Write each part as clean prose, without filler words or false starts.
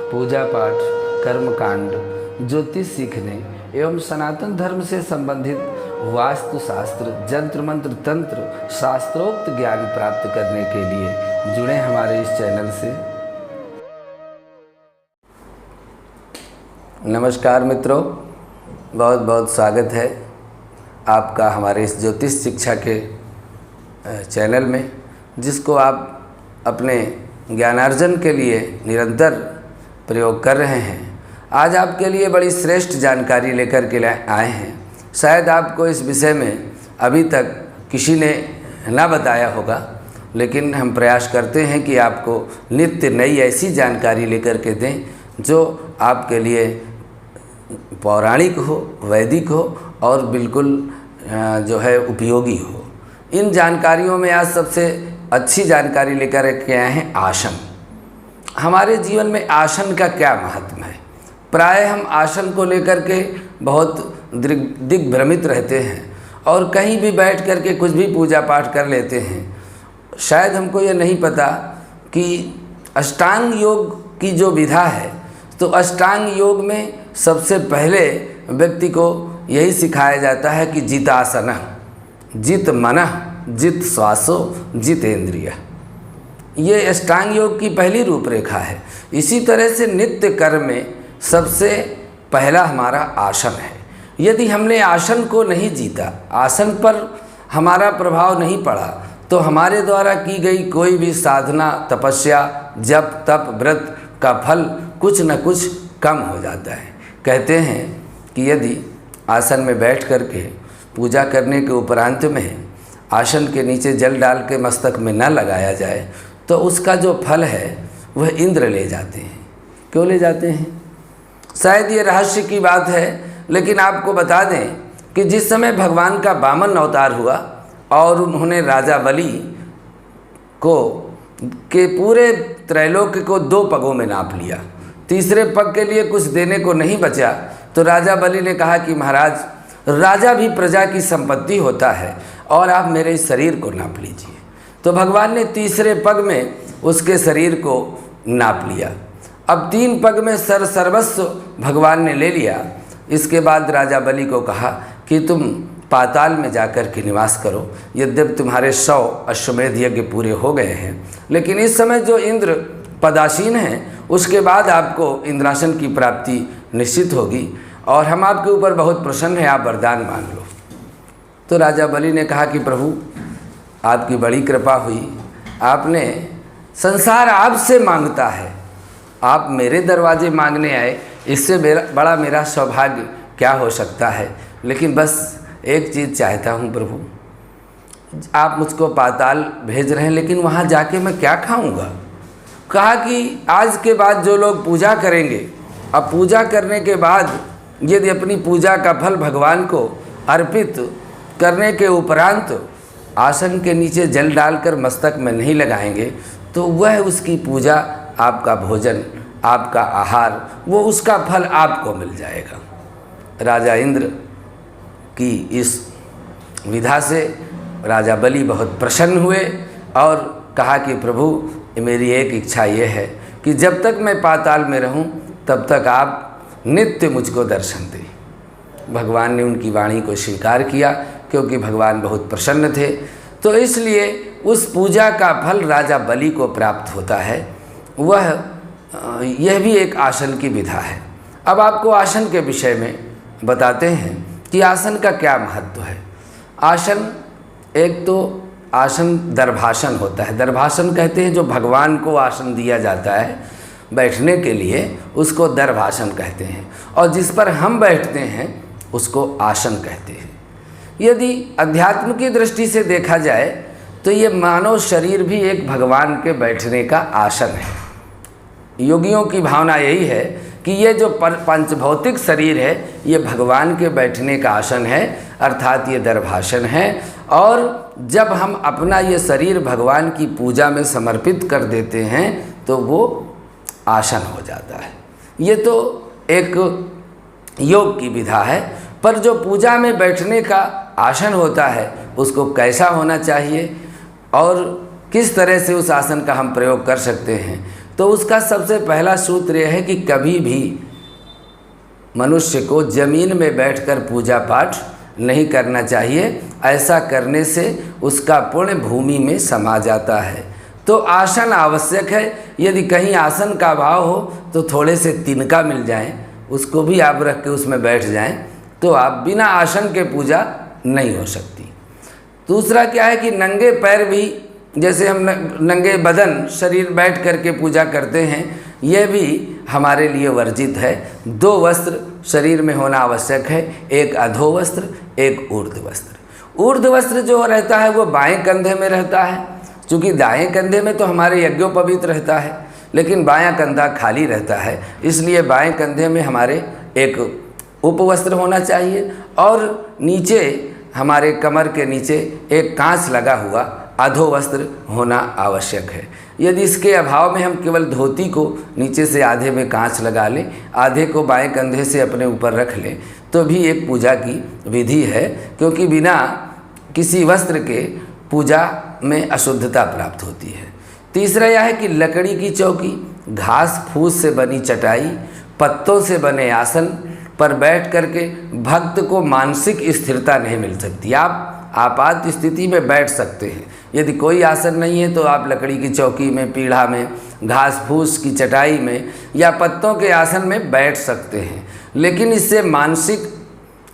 पूजा पाठ, कर्मकांड, ज्योतिष सीखने एवं सनातन धर्म से संबंधित वास्तु शास्त्र, जंत्र मंत्र, तंत्र, शास्त्रोक्त ज्ञान प्राप्त करने के लिए जुड़े हमारे इस चैनल से। नमस्कार मित्रों, बहुत बहुत स्वागत है आपका हमारे इस ज्योतिष शिक्षा के चैनल में, जिसको आप अपने ज्ञानार्जन के लिए निरंतर प्रयोग कर रहे हैं। आज आपके लिए बड़ी श्रेष्ठ जानकारी लेकर के आए हैं। शायद आपको इस विषय में अभी तक किसी ने ना बताया होगा, लेकिन हम प्रयास करते हैं कि आपको नित्य नई ऐसी जानकारी लेकर के दें जो आपके लिए पौराणिक हो, वैदिक हो और बिल्कुल जो है उपयोगी हो। इन जानकारियों में आज सबसे अच्छी जानकारी लेकर के आए हैं आसन। हमारे जीवन में आसन का क्या महत्व है। प्रायः हम आसन को लेकर के बहुत दिग्भ्रमित रहते हैं और कहीं भी बैठ कर के कुछ भी पूजा पाठ कर लेते हैं। शायद हमको ये नहीं पता कि अष्टांग योग की जो विधा है, तो अष्टांग योग में सबसे पहले व्यक्ति को यही सिखाया जाता है कि जितासन, जित मनः, जित श्वासो, जितेंद्रिय। ये अष्टांग योग की पहली रूपरेखा है। इसी तरह से नित्य कर्म में सबसे पहला हमारा आसन है। यदि हमने आसन को नहीं जीता, आसन पर हमारा प्रभाव नहीं पड़ा, तो हमारे द्वारा की गई कोई भी साधना, तपस्या, जप, तप, व्रत का फल कुछ न कुछ कम हो जाता है। कहते हैं कि यदि आसन में बैठ कर के पूजा करने के उपरांत में आसन के नीचे जल डाल के मस्तक में न लगाया जाए, तो उसका जो फल है वह इंद्र ले जाते हैं। क्यों ले जाते हैं? शायद ये रहस्य की बात है, लेकिन आपको बता दें कि जिस समय भगवान का वामन अवतार हुआ और उन्होंने राजा बलि को के पूरे त्रैलोक्य को 2 पगों में नाप लिया, तीसरे पग के लिए कुछ देने को नहीं बचा, तो राजा बलि ने कहा कि महाराज, राजा भी प्रजा की संपत्ति होता है और आप मेरे इस शरीर को नाप लीजिए। तो भगवान ने तीसरे पग में उसके शरीर को नाप लिया। अब 3 पग में सर्वस्व भगवान ने ले लिया। इसके बाद राजा बलि को कहा कि तुम पाताल में जाकर के निवास करो। यद्यपि तुम्हारे 100 अश्वमेध यज्ञ पूरे हो गए हैं, लेकिन इस समय जो इंद्र पदासीन हैं, उसके बाद आपको इंद्रासन की प्राप्ति निश्चित होगी और हम आपके ऊपर बहुत प्रसन्न हैं, आप वरदान मांग लो। तो राजा बलि ने कहा कि प्रभु, आपकी बड़ी कृपा हुई, आपने संसार आपसे मांगता है, आप मेरे दरवाजे मांगने आए, इससे बड़ा मेरा सौभाग्य क्या हो सकता है। लेकिन बस एक चीज़ चाहता हूँ प्रभु, आप मुझको पाताल भेज रहे हैं, लेकिन वहाँ जाके मैं क्या खाऊँगा। कहा कि आज के बाद जो लोग पूजा करेंगे, अब पूजा करने के बाद यदि अपनी पूजा का फल भगवान को अर्पित करने के उपरांत आसन के नीचे जल डालकर मस्तक में नहीं लगाएंगे, तो वह उसकी पूजा, आपका भोजन, आपका आहार, वो उसका फल आपको मिल जाएगा। राजा इंद्र की इस विधा से राजा बलि बहुत प्रसन्न हुए और कहा कि प्रभु, मेरी एक इच्छा ये है कि जब तक मैं पाताल में रहूं, तब तक आप नित्य मुझको दर्शन दें। भगवान ने उनकी वाणी को स्वीकार किया, क्योंकि भगवान बहुत प्रसन्न थे। तो इसलिए उस पूजा का फल राजा बलि को प्राप्त होता है। यह भी एक आसन की विधा है। अब आपको आसन के विषय में बताते हैं कि आसन का क्या महत्व है। आसन, एक तो आसन दर्भासन होता है। दर्भासन कहते हैं जो भगवान को आसन दिया जाता है बैठने के लिए, उसको दर्भासन कहते हैं, और जिस पर हम बैठते हैं उसको आसन कहते हैं। यदि अध्यात्म की दृष्टि से देखा जाए तो ये मानव शरीर भी एक भगवान के बैठने का आसन है। योगियों की भावना यही है कि ये जो पंचभौतिक शरीर है, ये भगवान के बैठने का आसन है, अर्थात ये दर्भासन है। और जब हम अपना ये शरीर भगवान की पूजा में समर्पित कर देते हैं, तो वो आसन हो जाता है। ये तो एक योग की विधा है, पर जो पूजा में बैठने का आसन होता है, उसको कैसा होना चाहिए और किस तरह से उस आसन का हम प्रयोग कर सकते हैं, तो उसका सबसे पहला सूत्र यह है कि कभी भी मनुष्य को जमीन में बैठकर पूजा पाठ नहीं करना चाहिए। ऐसा करने से उसका पुण्य भूमि में समा जाता है। तो आसन आवश्यक है। यदि कहीं आसन का अभाव हो तो थोड़े से तिनका मिल जाएं, उसको भी आप रख के उसमें बैठ जाएं, तो आप बिना आसन के पूजा नहीं हो सकती। दूसरा क्या है कि नंगे पैर भी, जैसे हम नंगे बदन शरीर बैठ करके पूजा करते हैं, यह भी हमारे लिए वर्जित है। 2 वस्त्र शरीर में होना आवश्यक है, एक अधो वस्त्र, एक ऊर्ध्व वस्त्र। ऊर्ध्व वस्त्र जो रहता है वो बाएं कंधे में रहता है, क्योंकि दाएं कंधे में तो हमारे यज्ञोपवीत रहता है, लेकिन बायां कंधा खाली रहता है, इसलिए बाएं कंधे में हमारे एक उपवस्त्र होना चाहिए और नीचे हमारे कमर के नीचे एक कांच लगा हुआ अधो वस्त्र होना आवश्यक है। यदि इसके अभाव में हम केवल धोती को नीचे से आधे में कांच लगा लें, आधे को बाएं कंधे से अपने ऊपर रख लें, तो भी एक पूजा की विधि है, क्योंकि बिना किसी वस्त्र के पूजा में अशुद्धता प्राप्त होती है। तीसरा यह है कि लकड़ी की चौकी, घास फूस से बनी चटाई, पत्तों से बने आसन पर बैठ करके भक्त को मानसिक स्थिरता नहीं मिल सकती। आप आपात स्थिति में बैठ सकते हैं, यदि कोई आसन नहीं है तो आप लकड़ी की चौकी में, पीढ़ा में, घास फूस की चटाई में या पत्तों के आसन में बैठ सकते हैं, लेकिन इससे मानसिक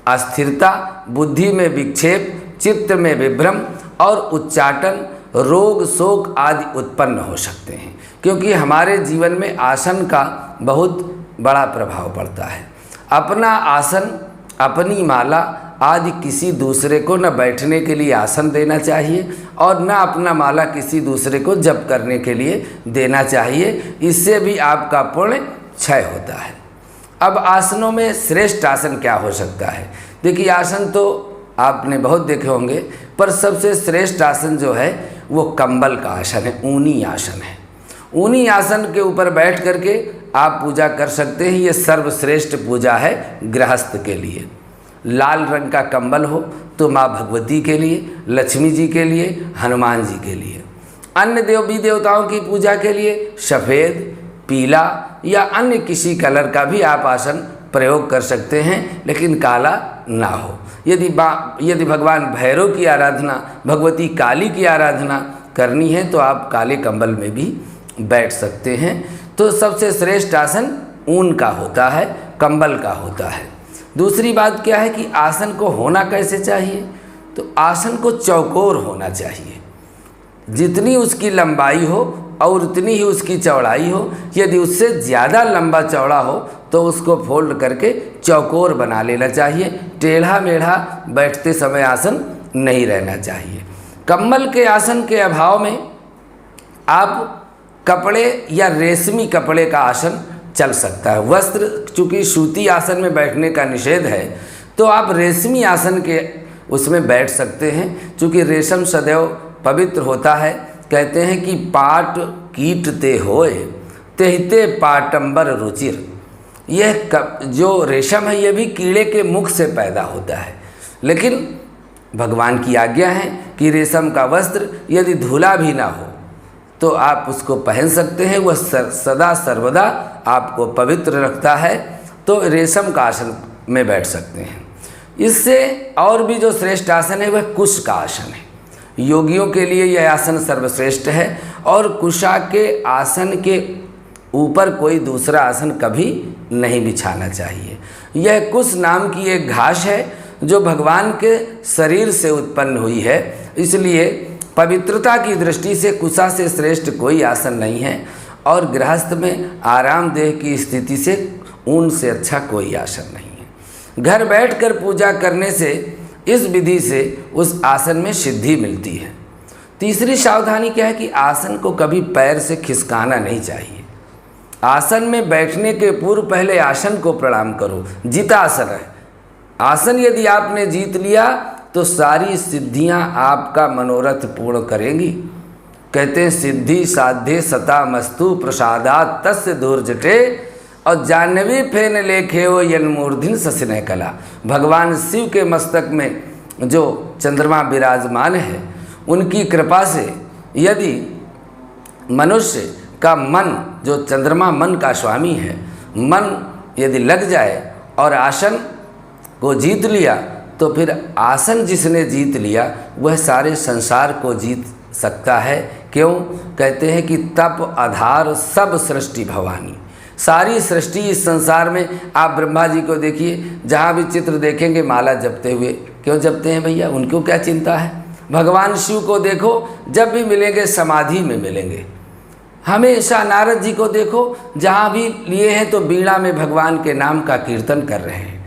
अस्थिरता, बुद्धि में विक्षेप, चित्त में विभ्रम और उच्चाटन, रोग शोक आदि उत्पन्न हो सकते हैं, क्योंकि हमारे जीवन में आसन का बहुत बड़ा प्रभाव पड़ता है। अपना आसन, अपनी माला आदि किसी दूसरे को न बैठने के लिए आसन देना चाहिए और न अपना माला किसी दूसरे को जप करने के लिए देना चाहिए। इससे भी आपका पुण्य क्षय होता है। अब आसनों में श्रेष्ठ आसन क्या हो सकता है? देखिए, आसन तो आपने बहुत देखे होंगे, पर सबसे श्रेष्ठ आसन जो है वो कंबल का आसन है, ऊनी आसन है। ऊनी आसन के ऊपर बैठ करके आप पूजा कर सकते हैं। ये सर्वश्रेष्ठ पूजा है गृहस्थ के लिए। लाल रंग का कंबल हो तो माँ भगवती के लिए, लक्ष्मी जी के लिए, हनुमान जी के लिए। अन्य देवी देवताओं की पूजा के लिए सफ़ेद, पीला या अन्य किसी कलर का भी आप आसन प्रयोग कर सकते हैं, लेकिन काला ना हो। यदि भगवान भैरव की आराधना, भगवती काली की आराधना करनी है तो आप काले कंबल में भी बैठ सकते हैं। तो सबसे श्रेष्ठ आसन ऊन का होता है, कंबल का होता है। दूसरी बात क्या है कि आसन को होना कैसे चाहिए? तो आसन को चौकोर होना चाहिए। जितनी उसकी लंबाई हो और उतनी ही उसकी चौड़ाई हो। यदि उससे ज़्यादा लंबा चौड़ा हो तो उसको फोल्ड करके चौकोर बना लेना चाहिए। टेढ़ा मेढ़ा बैठते समय आसन नहीं रहना चाहिए। कंबल के आसन के अभाव में आप कपड़े या रेशमी कपड़े का आसन चल सकता है। वस्त्र, चूँकि सूती आसन में बैठने का निषेध है, तो आप रेशमी आसन के उसमें बैठ सकते हैं। चूँकि रेशम सदैव पवित्र होता है। कहते हैं कि पाट कीट ते होए तेहते पाटंबर रुचिर। यह जो रेशम है यह भी कीड़े के मुख से पैदा होता है, लेकिन भगवान की आज्ञा है कि रेशम का वस्त्र यदि धुला भी ना हो तो आप उसको पहन सकते हैं। वह सदा सर्वदा आपको पवित्र रखता है। तो रेशम का आसन में बैठ सकते हैं। इससे और भी जो श्रेष्ठ आसन है वह कुश का आसन है। योगियों के लिए यह आसन सर्वश्रेष्ठ है और कुशा के आसन के ऊपर कोई दूसरा आसन कभी नहीं बिछाना चाहिए। यह कुश नाम की एक घास है जो भगवान के शरीर से उत्पन्न हुई है, इसलिए पवित्रता की दृष्टि से कुशा से श्रेष्ठ कोई आसन नहीं है और गृहस्थ में आरामदेह की स्थिति से ऊन से अच्छा कोई आसन नहीं है। घर बैठकर पूजा करने से, इस विधि से उस आसन में सिद्धि मिलती है। तीसरी सावधानी क्या है कि आसन को कभी पैर से खिसकाना नहीं चाहिए। आसन में बैठने के पूर्व पहले आसन को प्रणाम करो। जितासन है। आसन यदि आपने जीत लिया तो सारी सिद्धियां आपका मनोरथ पूर्ण करेंगी। कहते हैं सिद्धि साध्य सता मस्तु प्रसादात तस्य दुर्जटे और जानवी फेन लेखे हो यन्मूर्धिन ससिनय कला। भगवान शिव के मस्तक में जो चंद्रमा विराजमान है, उनकी कृपा से यदि मनुष्य का मन, जो चंद्रमा मन का स्वामी है, मन यदि लग जाए और आसन को जीत लिया, तो फिर आसन जिसने जीत लिया वह सारे संसार को जीत सकता है। क्यों? कहते हैं कि तप आधार सब सृष्टि भवानी। सारी सृष्टि इस संसार में, आप ब्रह्मा जी को देखिए, जहाँ भी चित्र देखेंगे माला जपते हुए। क्यों जपते हैं भैया? उनको क्या चिंता है? भगवान शिव को देखो, जब भी मिलेंगे समाधि में मिलेंगे। हमेशा नारद जी को देखो, जहाँ भी लिए हैं तो बीड़ा में भगवान के नाम का कीर्तन कर रहे हैं।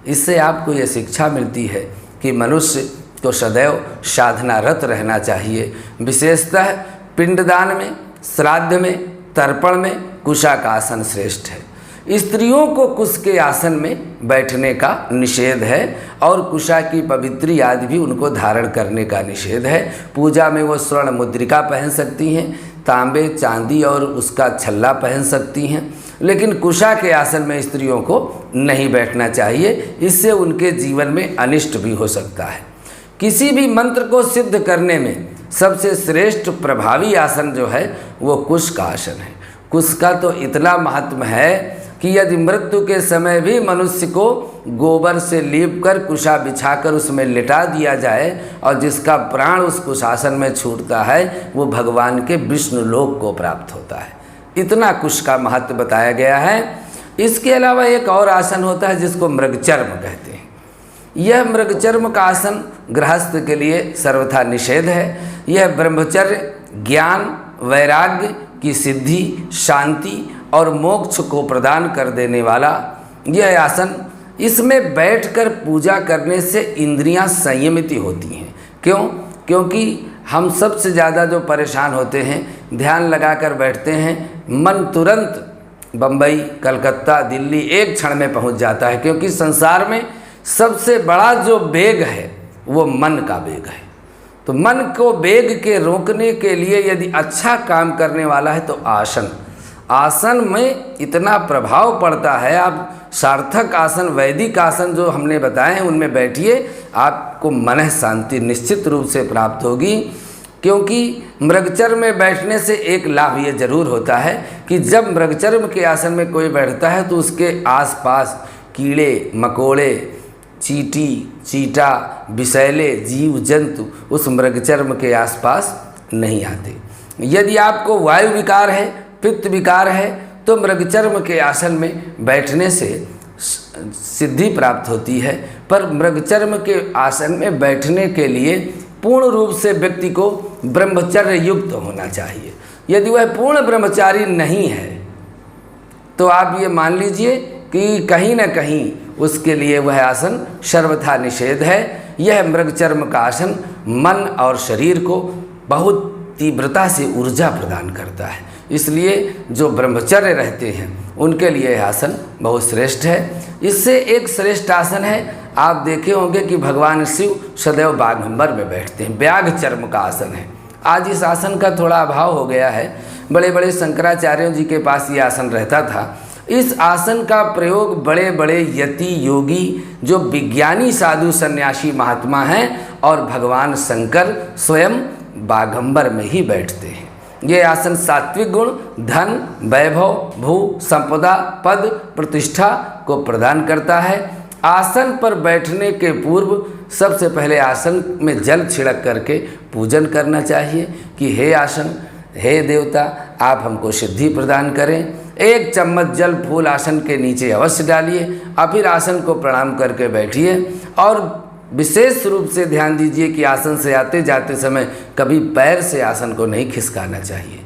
इससे आपको ये शिक्षा मिलती है कि मनुष्य को सदैव साधना रत रहना चाहिए। विशेषतः पिंडदान में, श्राद्ध में, तर्पण में कुशा का आसन श्रेष्ठ है। स्त्रियों को कुश के आसन में बैठने का निषेध है और कुशा की पवित्री आदि भी उनको धारण करने का निषेध है। पूजा में वो स्वर्ण मुद्रिका पहन सकती हैं, तांबे चांदी और उसका छल्ला पहन सकती हैं, लेकिन कुशा के आसन में स्त्रियों को नहीं बैठना चाहिए। इससे उनके जीवन में अनिष्ट भी हो सकता है। किसी भी मंत्र को सिद्ध करने में सबसे श्रेष्ठ प्रभावी आसन जो है वो कुश का आसन है। कुश का तो इतना महत्व है कि यदि मृत्यु के समय भी मनुष्य को गोबर से लीप कर कुशा बिछाकर उसमें लिटा दिया जाए और जिसका प्राण उस कुशासन में छूटता है वो भगवान के विष्णु लोक को प्राप्त होता है। इतना कुश का महत्व बताया गया है। इसके अलावा एक और आसन होता है जिसको मृगचर्म कहते हैं। यह मृगचर्म का आसन गृहस्थ के लिए सर्वथा निषेध है। यह ब्रह्मचर्य, ज्ञान, वैराग्य की सिद्धि, शांति और मोक्ष को प्रदान कर देने वाला यह आसन, इसमें बैठकर पूजा करने से इंद्रियां संयमित होती हैं। क्यों? क्योंकि हम सबसे ज़्यादा जो परेशान होते हैं, ध्यान लगाकर बैठते हैं, मन तुरंत बम्बई, कलकत्ता, दिल्ली एक क्षण में पहुंच जाता है। क्योंकि संसार में सबसे बड़ा जो वेग है वो मन का वेग है। तो मन को वेग के रोकने के लिए यदि अच्छा काम करने वाला है तो आसन में इतना प्रभाव पड़ता है। आप सार्थक आसन, वैदिक आसन जो हमने बताए हैं उनमें बैठिए, आपको मन शांति निश्चित रूप से प्राप्त होगी। क्योंकि मृगचर्म में बैठने से एक लाभ ये जरूर होता है कि जब मृगचर्म के आसन में कोई बैठता है तो उसके आसपास कीड़े मकोड़े, चींटी, चींटा, विषैले जीव जंतु उस मृगचर्म के आसपास नहीं आते। यदि आपको वायु विकार है, पित्त विकार है, तो मृगचर्म के आसन में बैठने से सिद्धि प्राप्त होती है। पर मृगचर्म के आसन में बैठने के लिए पूर्ण रूप से व्यक्ति को ब्रह्मचर्य युक्त होना चाहिए। यदि वह पूर्ण ब्रह्मचारी नहीं है तो आप ये मान लीजिए कि कहीं न कहीं उसके लिए वह आसन सर्वथा निषेध है। यह मृगचर्म का आसन मन और शरीर को बहुत तीव्रता से ऊर्जा प्रदान करता है। इसलिए जो ब्रह्मचर्य रहते हैं उनके लिए यह आसन बहुत श्रेष्ठ है। इससे एक श्रेष्ठ आसन है, आप देखे होंगे कि भगवान शिव सदैव बाघंबर में बैठते हैं, व्याघ चर्म का आसन है। आज इस आसन का थोड़ा अभाव हो गया है। बड़े बड़े शंकराचार्यों जी के पास ये आसन रहता था। इस आसन का प्रयोग बड़े बड़े यति, योगी, जो विज्ञानी साधु सन्यासी महात्मा हैं और भगवान शंकर स्वयं बाघंबर में ही बैठते हैं। ये आसन सात्विक गुण, धन, वैभव, भू, संपदा, पद, प्रतिष्ठा को प्रदान करता है। आसन पर बैठने के पूर्व सबसे पहले आसन में जल छिड़क करके पूजन करना चाहिए कि हे आसन, हे देवता, आप हमको सिद्धि प्रदान करें। एक चम्मच जल फूल आसन के नीचे अवश्य डालिए और फिर आसन को प्रणाम करके बैठिए। और विशेष रूप से ध्यान दीजिए कि आसन से आते जाते समय कभी पैर से आसन को नहीं खिसकाना चाहिए।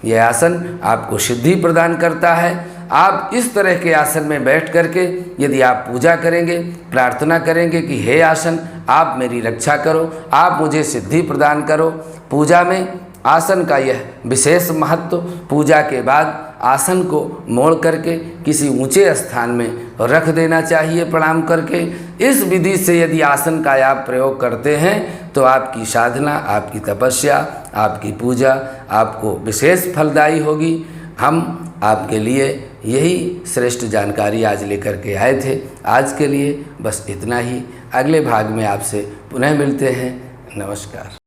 यह आसन आपको सिद्धि प्रदान करता है। आप इस तरह के आसन में बैठ करके यदि आप पूजा करेंगे, प्रार्थना करेंगे कि हे आसन, आप मेरी रक्षा करो, आप मुझे सिद्धि प्रदान करो। पूजा में आसन का यह विशेष महत्व। पूजा के बाद आसन को मोड़ करके किसी ऊंचे स्थान में रख देना चाहिए प्रणाम करके। इस विधि से यदि आसन का आप प्रयोग करते हैं तो आपकी साधना, आपकी तपस्या, आपकी पूजा आपको विशेष फलदायी होगी। हम आपके लिए यही श्रेष्ठ जानकारी आज लेकर के आए थे। आज के लिए बस इतना ही। अगले भाग में आपसे पुनः मिलते हैं। नमस्कार।